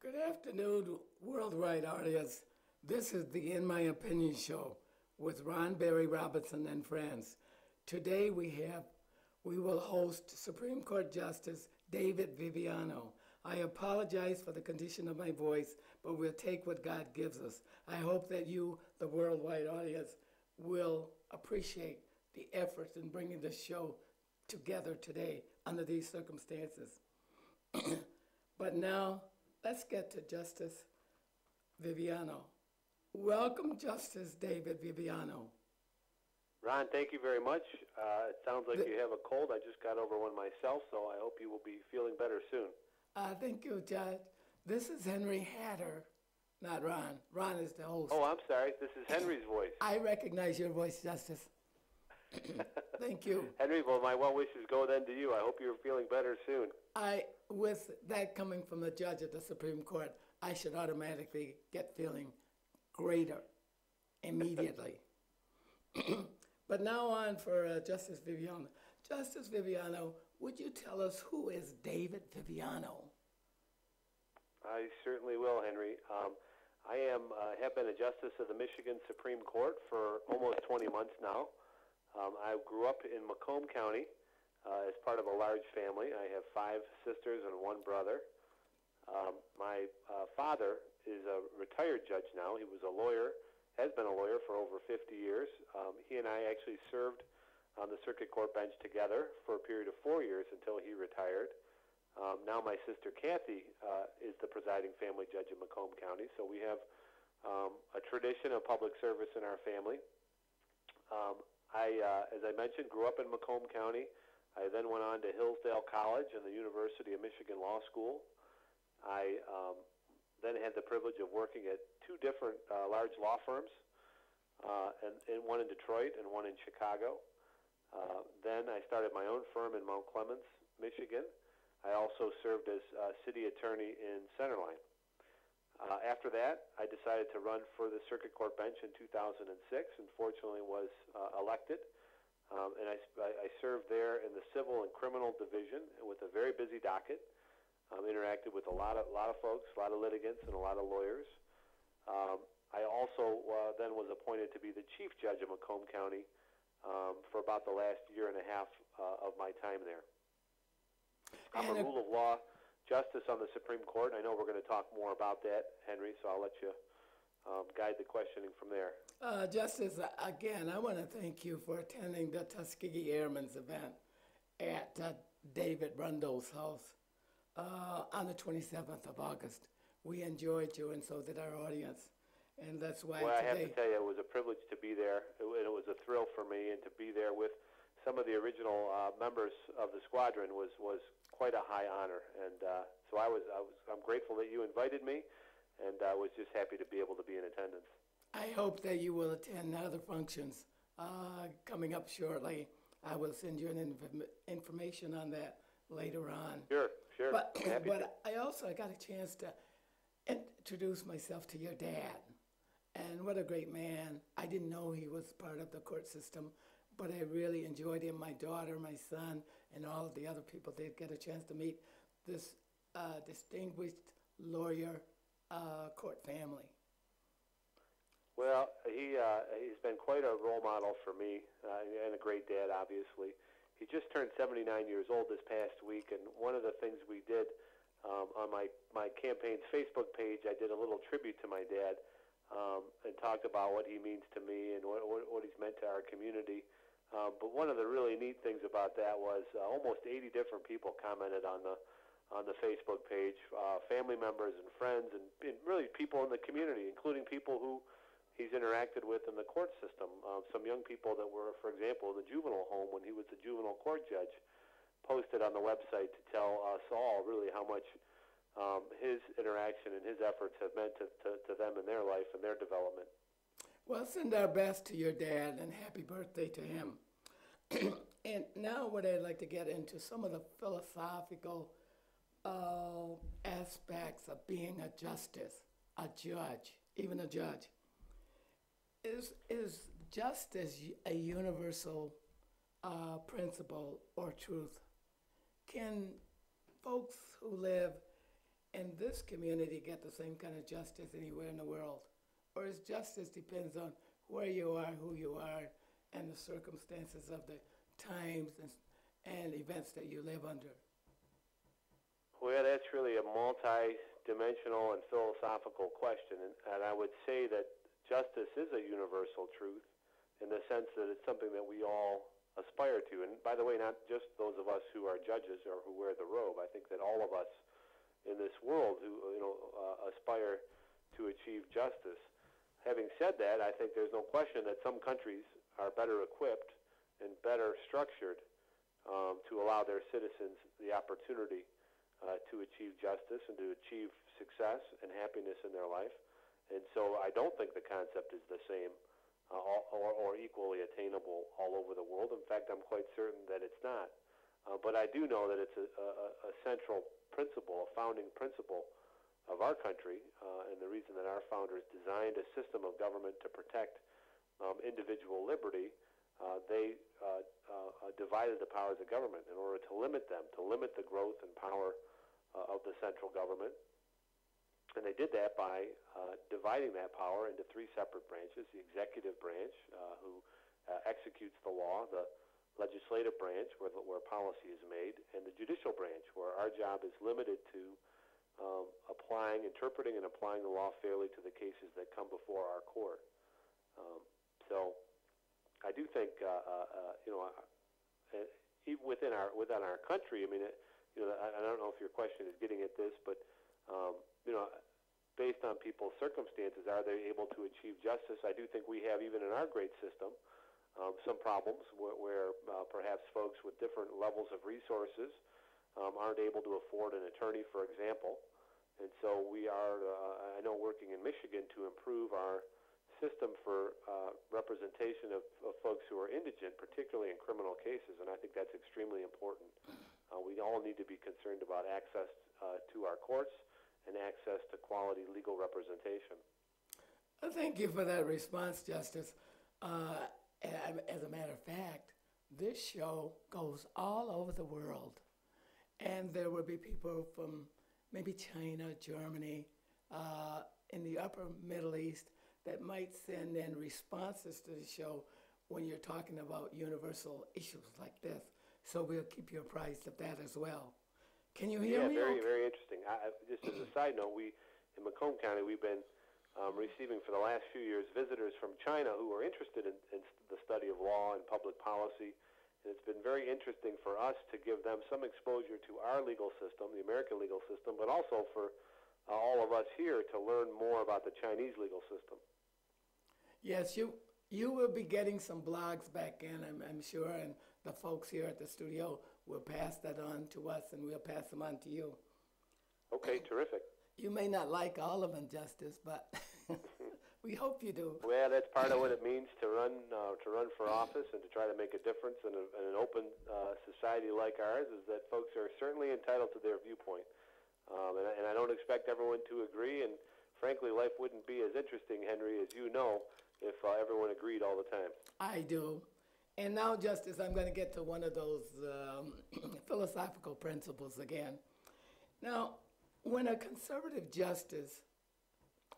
Good afternoon, worldwide audience. This is the In My Opinion show with Ron Barry Robinson and friends. Today we will host Supreme Court Justice David Viviano. I apologize for the condition of my voice, but we'll take what God gives us. I hope that you, the worldwide audience, will appreciate the efforts in bringing the show together today under these circumstances. But now, let's get to Justice Viviano. Welcome, Justice David Viviano. Ron, thank you very much. It sounds like you have a cold. I just got over one myself, so I hope you will be feeling better soon. Thank you, Judge. This is Henry Hatter, not Ron. Ron is the host. Oh, I'm sorry. This is Henry's voice. I recognize your voice, Justice. Thank you. Henry, well, my well wishes go then to you. I hope you're feeling better soon. With that coming from the judge at the Supreme Court, I should automatically get feeling greater immediately. But now on for Justice Viviano. Justice Viviano, would you tell us who is David Viviano? I certainly will, Henry. I have been a justice of the Michigan Supreme Court for almost 20 months now. I grew up in Macomb County as part of a large family. I have 5 sisters and 1 brother. My father is a retired judge now. He was a lawyer, has been a lawyer for over 50 years. He and I actually served on the circuit court bench together for a period of 4 years until he retired. Now my sister Kathy is the presiding family judge in Macomb County, so we have a tradition of public service in our family. As I mentioned, grew up in Macomb County. I then went on to Hillsdale College and the University of Michigan Law School. I then had the privilege of working at 2 different large law firms, and one in Detroit and one in Chicago. Then I started my own firm in Mount Clemens, Michigan. I also served as city attorney in Centerline. After that, I decided to run for the circuit court bench in 2006 and fortunately was elected. And I served there in the civil and criminal division with a very busy docket. Interacted with a lot of folks, a lot of litigants, and a lot of lawyers. I also then was appointed to be the chief judge of Macomb County for about the last year and a half of my time there. I'm a rule of law justice on the Supreme Court. I know we're going to talk more about that, Henry, so I'll let you guide the questioning from there. Justice, again, I want to thank you for attending the Tuskegee Airmen's event at David Rundle's house on the 27th of August. We enjoyed you, and so did our audience. And that's why well, today... I have to tell you, it was a privilege to be there. It was a thrill for me, and to be there with some of the original members of the squadron was quite a high honor. And so I'm grateful that you invited me, and I was just happy to be able to be in attendance. I hope that you will attend other functions coming up shortly. I will send you an information on that later on. Sure. But I got a chance to introduce myself to your dad. And what a great man. I didn't know he was part of the court system, but I really enjoyed him. My daughter, my son, and all of the other people did get a chance to meet this distinguished lawyer court family. Well, he's been quite a role model for me and a great dad, obviously. He just turned 79 years old this past week, and one of the things we did on my campaign's Facebook page, I did a little tribute to my dad and talked about what he means to me and what he's meant to our community. But one of the really neat things about that was almost 80 different people commented on the Facebook page, family members and friends, and really people in the community, including people who he's interacted with in the court system. Some young people that were, for example, in the juvenile home when he was the juvenile court judge, posted on the website to tell us all really how much his interaction and his efforts have meant to them in their life and their development. Well, send our best to your dad and happy birthday to him. And now what I'd like to get into some of the philosophical aspects of being a justice, a judge, even a judge. Is justice a universal principle or truth? Can folks who live in this community get the same kind of justice anywhere in the world? Or is justice depends on where you are, who you are, and the circumstances of the times and events that you live under? Well, that's really a multi-dimensional and philosophical question, and I would say that justice is a universal truth in the sense that it's something that we all aspire to. And by the way, not just those of us who are judges or who wear the robe. I think that all of us in this world who aspire to achieve justice. Having said that, I think there's no question that some countries are better equipped and better structured to allow their citizens the opportunity to achieve justice and to achieve success and happiness in their life. And so I don't think the concept is the same or equally attainable all over the world. In fact, I'm quite certain that it's not. But I do know that it's a central principle, a founding principle of our country, and the reason that our founders designed a system of government to protect individual liberty, they divided the powers of government in order to limit them, to limit the growth and power of the central government. And they did that by dividing that power into three separate branches: the executive branch, who executes the law; the legislative branch, where policy is made; and the judicial branch, where our job is limited to interpreting and applying the law fairly to the cases that come before our court. So I do think, even within our country, I mean, I don't know if your question is getting at this, but based on people's circumstances, are they able to achieve justice? I do think we have, even in our great system, some problems where perhaps folks with different levels of resources aren't able to afford an attorney, for example. And so we are, I know, working in Michigan to improve our system for representation of folks who are indigent, particularly in criminal cases, and I think that's extremely important. We all need to be concerned about access to our courts and access to quality legal representation. Thank you for that response, Justice. As a matter of fact, this show goes all over the world, and there will be people from maybe China, Germany, in the upper Middle East that might send in responses to the show when you're talking about universal issues like this. So we'll keep you apprised of that as well. Can you hear me? Yeah, very, okay? very interesting. Just as a side note, in Macomb County, we've been receiving for the last few years visitors from China who are interested in the study of law and public policy. And it's been very interesting for us to give them some exposure to our legal system, the American legal system, but also for all of us here to learn more about the Chinese legal system. Yes, you will be getting some blogs back in, I'm sure, and the folks here at the studio will pass that on to us, and we'll pass them on to you. Okay, terrific. You may not like all of them, Justice, but we hope you do. Well, that's part of what it means to run for office and to try to make a difference in an open society like ours, is that folks are certainly entitled to their viewpoint. And I don't expect everyone to agree, and frankly, life wouldn't be as interesting, Henry, as you know, if everyone agreed all the time. I do. And now, Justice, I'm going to get to one of those philosophical principles again. Now, when a conservative justice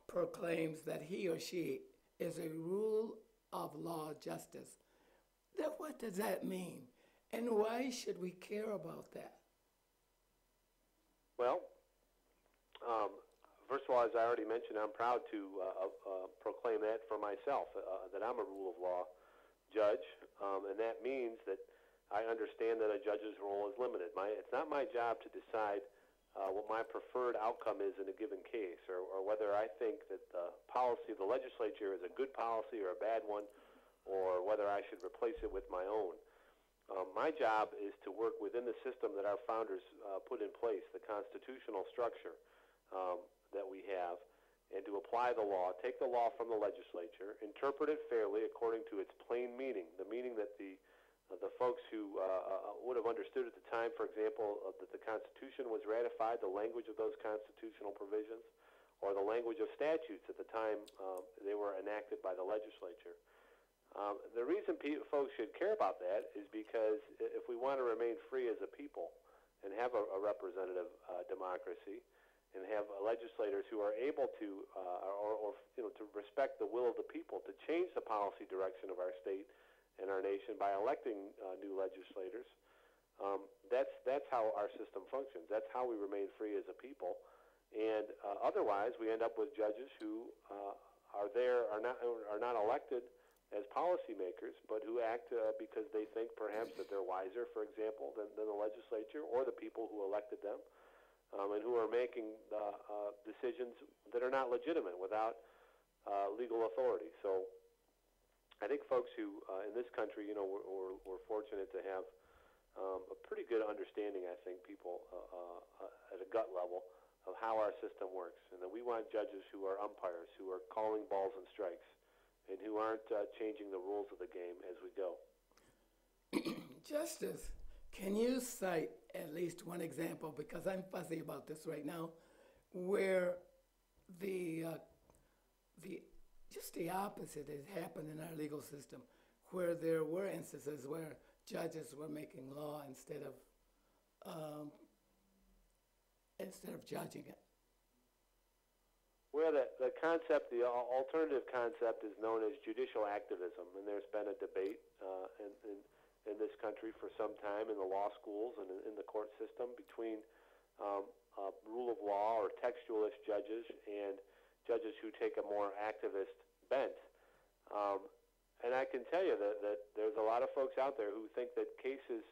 proclaims that he or she is a rule of law justice, then what does that mean? And why should we care about that? Well, first of all, as I already mentioned, I'm proud to proclaim that for myself, that I'm a rule of law judge, and that means that I understand that a judge's role is limited. It's not my job to decide what my preferred outcome is in a given case, or whether I think that the policy of the legislature is a good policy or a bad one, or whether I should replace it with my own. My job is to work within the system that our founders put in place, the constitutional structure that we have, and to apply the law, take the law from the legislature, interpret it fairly according to its plain meaning, the meaning that the folks who would have understood at the time, for example, that the Constitution was ratified, the language of those constitutional provisions, or the language of statutes at the time they were enacted by the legislature. The reason folks should care about that is because if we want to remain free as a people and have a representative democracy, and have legislators who are able to, or to respect the will of the people, to change the policy direction of our state and our nation by electing new legislators. That's how our system functions. That's how we remain free as a people. And otherwise, we end up with judges who are not elected as policymakers, but who act because they think perhaps that they're wiser, for example, than the legislature or the people who elected them, and who are making decisions that are not legitimate without legal authority. So I think folks who, in this country, we're fortunate to have a pretty good understanding, I think, people at a gut level of how our system works, and that we want judges who are umpires, who are calling balls and strikes, and who aren't changing the rules of the game as we go. Justice, can you cite at least one example, because I'm fuzzy about this right now, where just the opposite has happened in our legal system, where there were instances where judges were making law instead of judging it? Well, the concept, the alternative concept, is known as judicial activism, and there's been a debate in this country for some time in the law schools and in the court system between rule of law or textualist judges and judges who take a more activist bent. And I can tell you that there's a lot of folks out there who think that cases,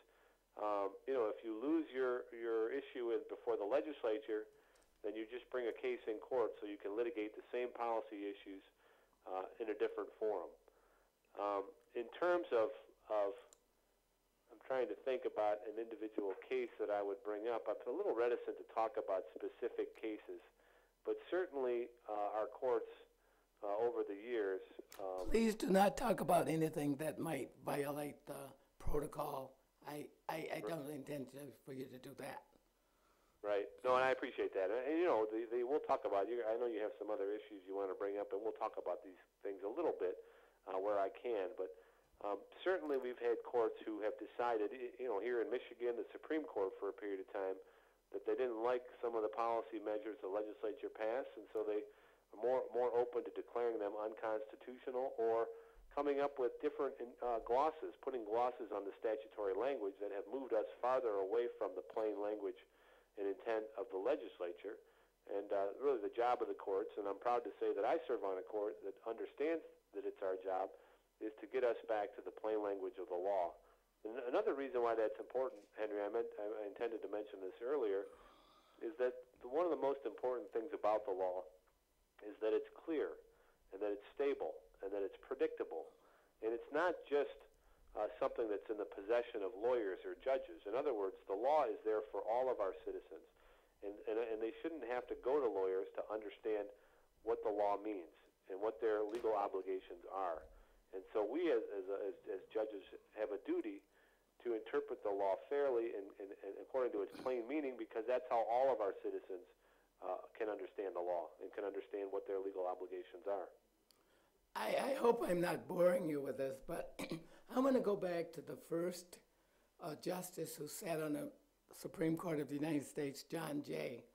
if you lose your issue before the legislature, then you just bring a case in court so you can litigate the same policy issues in a different forum. In terms of, I'm trying to think about an individual case that I would bring up. I'm a little reticent to talk about specific cases, but certainly our courts over the years. Please do not talk about anything that might violate the protocol. I don't intend for you to do that. Right. No, and I appreciate that. And we'll talk about you. I know you have some other issues you want to bring up, and we'll talk about these things a little bit where I can. But certainly, we've had courts who have decided, here in Michigan, the Supreme Court for a period of time, that they didn't like some of the policy measures the legislature passed, and so they are more open to declaring them unconstitutional or coming up with different glosses, putting glosses on the statutory language that have moved us farther away from the plain language and intent of the legislature. And really the job of the courts, and I'm proud to say that I serve on a court that understands that it's our job, is to get us back to the plain language of the law. And another reason why that's important, Henry, I intended to mention this earlier, is that one of the most important things about the law is that it's clear, and that it's stable, and that it's predictable. And it's not just something that's in the possession of lawyers or judges. In other words, the law is there for all of our citizens, and they shouldn't have to go to lawyers to understand what the law means and what their legal obligations are. And so we, as judges, have a duty to interpret the law fairly and according to its plain meaning, because that's how all of our citizens can understand the law and can understand what their legal obligations are. I hope I'm not boring you with this, but I'm going to go back to the first justice who sat on the Supreme Court of the United States, John Jay,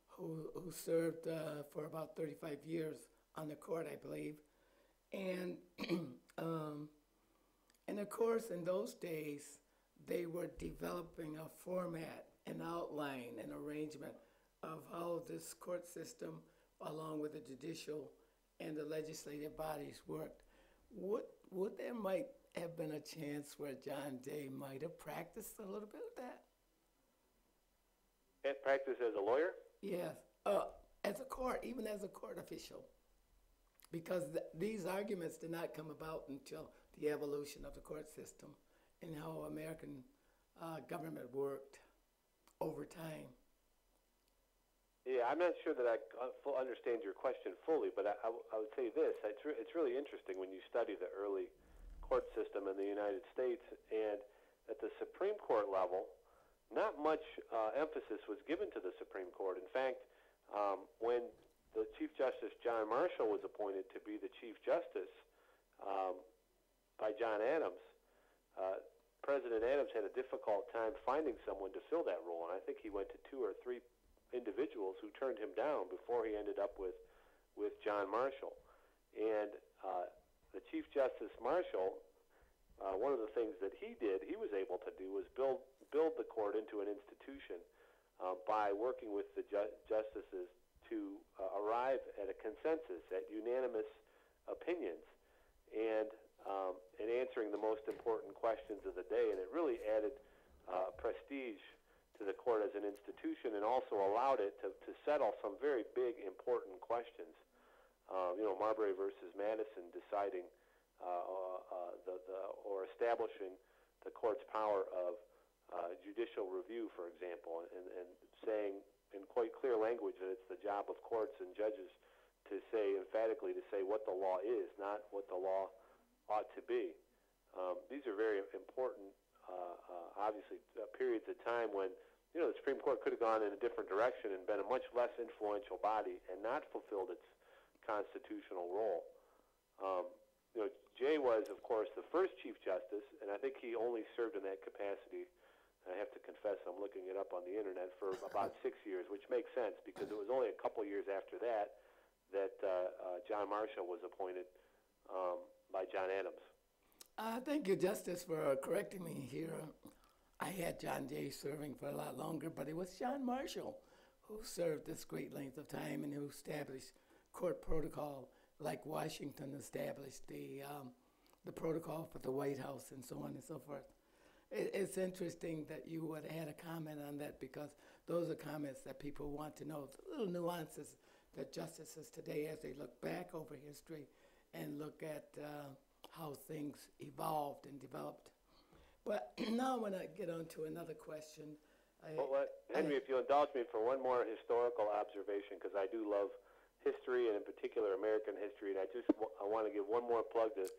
who served for about 35 years on the court, I believe. And of course, in those days, they were developing a format, an outline, an arrangement of how this court system, along with the judicial and the legislative bodies, worked. Would there might have been a chance where John Jay might have practiced a little bit of that? And practice as a lawyer? Yes, as a court, even as a court official. Because these arguments did not come about until the evolution of the court system and how American government worked over time. Yeah, I'm not sure that I understand your question fully, but I would say this. It's really interesting when you study the early court system in the United States, and at the Supreme Court level, not much emphasis was given to the Supreme Court. In fact, when the Chief Justice John Marshall was appointed to be the Chief Justice by John Adams, President Adams had a difficult time finding someone to fill that role, and I think he went to 2 or 3 individuals who turned him down before he ended up with John Marshall. And the Chief Justice Marshall, one of the things that he was able to do was build the court into an institution by working with the justices to arrive at a consensus, at unanimous opinions, and answering the most important questions of the day. And it really added prestige to the court as an institution, and also allowed it to settle some very big, important questions. Marbury versus Madison deciding or establishing the court's power of judicial review, for example, and saying in quite clear language that it's the job of courts and judges to say emphatically what the law is, not what the law ought to be. These are very important, obviously, periods of time when the Supreme Court could have gone in a different direction and been a much less influential body and not fulfilled its constitutional role. Jay was, of course, the first Chief Justice, and I think he only served in that capacity, I have to confess, I'm looking it up on the internet, for about 6 years, which makes sense because it was only a couple years after that John Marshall was appointed by John Adams. Thank you, Justice, for correcting me here. I had John Jay serving for a lot longer, but it was John Marshall who served this great length of time and who established court protocol, like Washington established the protocol for the White House and so on and so forth. It's interesting that you would add a comment on that, because those are comments that people want to know, the little nuances that justices today, as they look back over history and look at how things evolved and developed. But now I want to get on to another question. Henry, if you indulge me for one more historical observation, because I do love history, and in particular American history, and I want to give one more plug to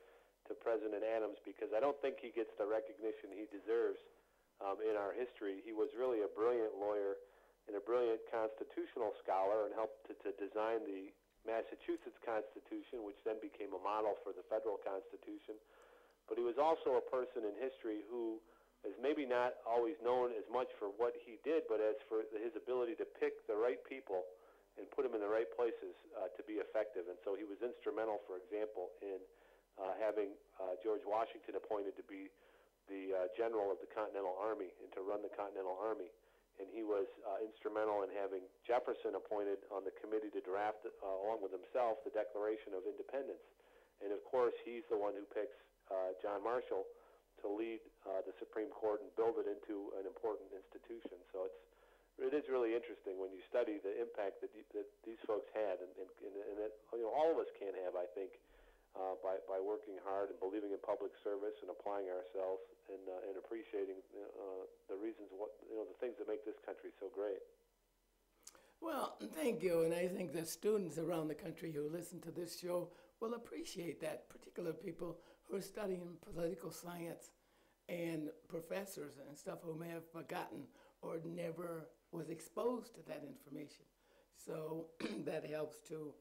President Adams, because I don't think he gets the recognition he deserves in our history. He was really a brilliant lawyer and a brilliant constitutional scholar, and helped to design the Massachusetts Constitution, which then became a model for the federal Constitution. But he was also a person in history who is maybe not always known as much for what he did, but as for his ability to pick the right people and put them in the right places to be effective. And so he was instrumental, for example, in having George Washington appointed to be the general of the Continental Army and to run the Continental Army. And he was instrumental in having Jefferson appointed on the committee to draft, along with himself, the Declaration of Independence. And of course, he's the one who picks John Marshall to lead the Supreme Court and build it into an important institution. So it is really interesting when you study the impact that these folks had, and that all of us can have, I think, by working hard and believing in public service and applying ourselves and appreciating the reasons, the things that make this country so great. Well, thank you, and I think that students around the country who listen to this show will appreciate that, particularly people who are studying political science and professors and stuff who may have forgotten or never was exposed to that information. So that helps to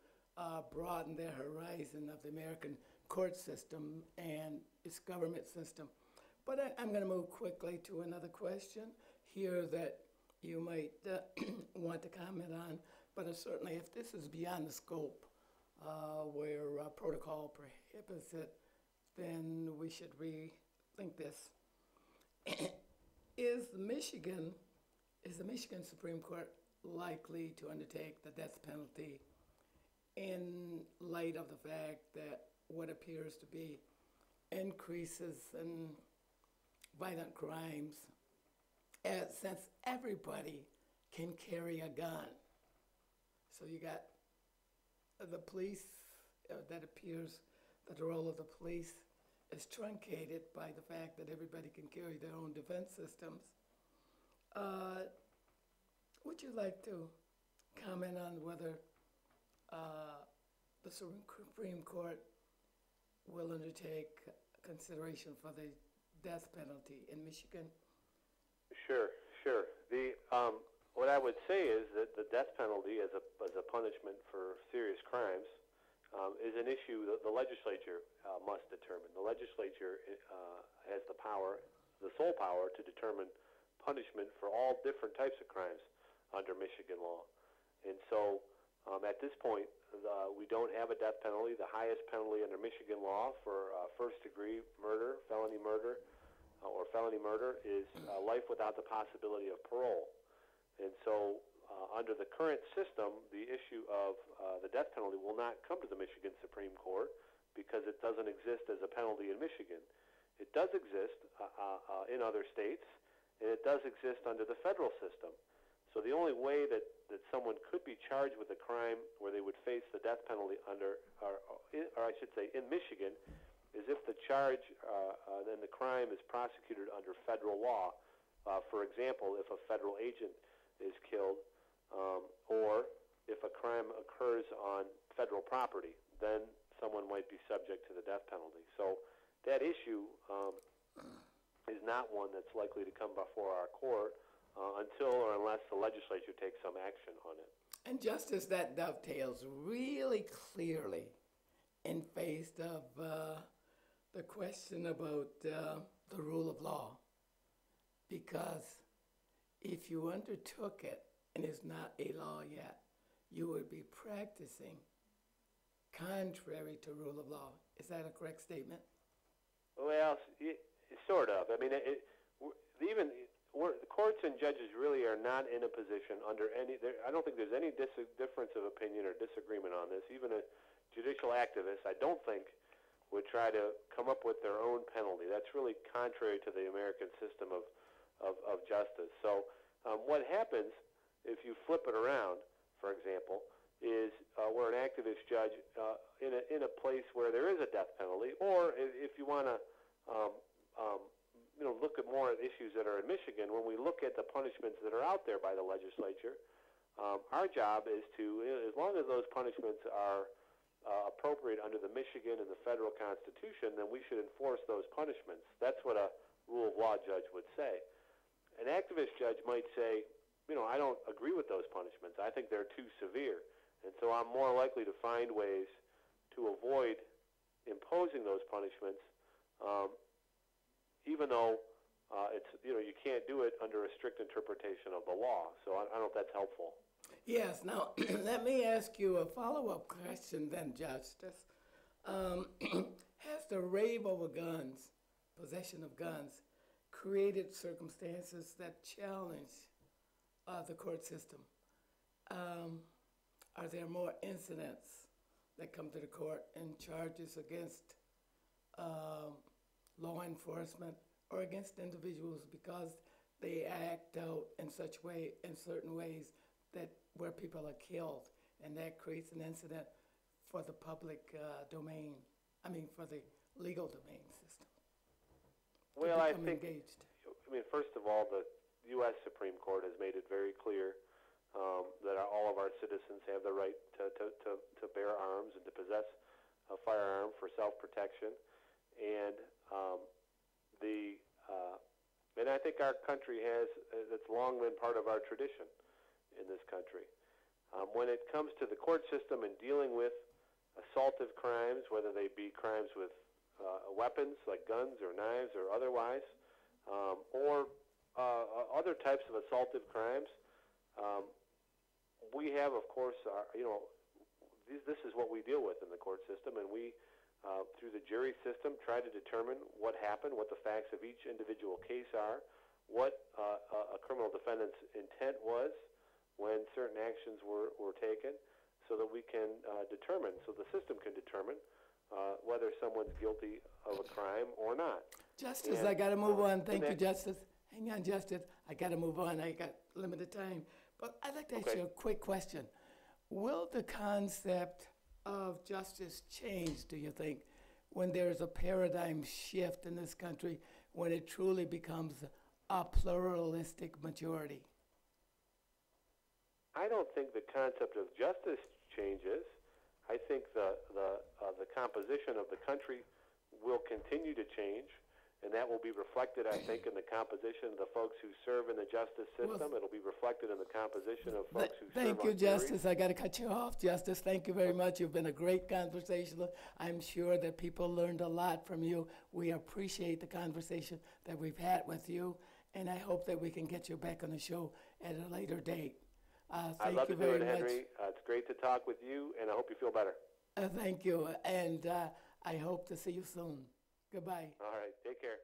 broaden their horizon of the American court system and its government system. But I'm going to move quickly to another question here that you might want to comment on, but certainly if this is beyond the scope where protocol prohibits it, then we should rethink this. Is the Michigan Supreme Court likely to undertake the death penalty in light of the fact that what appears to be increases in violent crimes, since everybody can carry a gun? So you got the police, that appears that the role of the police is truncated by the fact that everybody can carry their own defense systems. Would you like to comment on whether the Supreme Court will undertake consideration for the death penalty in Michigan? Sure. What I would say is that the death penalty as a punishment for serious crimes is an issue that the legislature must determine. The legislature has the power, the sole power, to determine punishment for all different types of crimes. under Michigan law. And so at this point, we don't have a death penalty. The highest penalty under Michigan law for first-degree murder, felony murder, or felony murder is life without the possibility of parole. And so under the current system, the issue of the death penalty will not come to the Michigan Supreme Court because it doesn't exist as a penalty in Michigan. It does exist in other states, and it does exist under the federal system. So the only way that someone could be charged with a crime where they would face the death penalty under, or I should say in Michigan, is if the charge then the crime is prosecuted under federal law. For example, if a federal agent is killed, or if a crime occurs on federal property, then someone might be subject to the death penalty. So that issue is not one that's likely to come before our court until or unless the legislature takes some action on it. And Justice, that dovetails really clearly in face of the question about the rule of law. Because if you undertook it and it's not a law yet, you would be practicing contrary to rule of law. Is that a correct statement? Well, sort of. I mean, even the courts and judges really are not in a position under any. I don't think there's any difference of opinion or disagreement on this. Even a judicial activist, I don't think, would try to come up with their own penalty. That's really contrary to the American system of justice. So what happens if you flip it around, for example, is where an activist judge in a place where there is a death penalty, or if you want to look at more at issues that are in Michigan, when we look at the punishments that are out there by the legislature, our job is to, as long as those punishments are appropriate under the Michigan and the federal Constitution, then we should enforce those punishments. That's what a rule of law judge would say. An activist judge might say, I don't agree with those punishments. I think they're too severe. And so I'm more likely to find ways to avoid imposing those punishments, even though it's you can't do it under a strict interpretation of the law. So I don't know if that's helpful. Yes. Now, let me ask you a follow-up question then, Justice. Has the rave over guns, possession of guns, created circumstances that challenge the court system? Are there more incidents that come to the court and charges against law enforcement or against individuals because they act out in certain ways that where people are killed, and that creates an incident for the public domain? I mean, for the legal domain system. Well, I think, engaged. First of all, the U.S. Supreme Court has made it very clear that all of our citizens have the right to bear arms and to possess a firearm for self-protection, and and I think our country that's long been part of our tradition in this country. When it comes to the court system and dealing with assaultive crimes, whether they be crimes with weapons like guns or knives or otherwise, or other types of assaultive crimes, we have, of course, this is what we deal with in the court system, and we, through the jury system, try to determine what happened, what the facts of each individual case are, what a criminal defendant's intent was when certain actions were taken, so that we can determine, so the system can determine whether someone's guilty of a crime or not. Justice, I got to move on. Thank you, Justice. Hang on, Justice. I got to move on. I got limited time. But I'd like to ask you a quick question. Will the concept of justice change, do you think, when there's a paradigm shift in this country, when it truly becomes a pluralistic majority? I don't think the concept of justice changes. I think the composition of the country will continue to change, and that will be reflected, I think, in the composition of the folks who serve in the justice system. It'll be reflected in the composition of folks who serve on Thank you, juries. Justice. I got to cut you off, Justice. Thank you very much. You've been a great conversationalist. I'm sure that people learned a lot from you. We appreciate the conversation that we've had with you, and I hope that we can get you back on the show at a later date. Thank I love you to do very it, much. Henry. It's great to talk with you, and I hope you feel better. Thank you, and I hope to see you soon. Goodbye. All right, take care.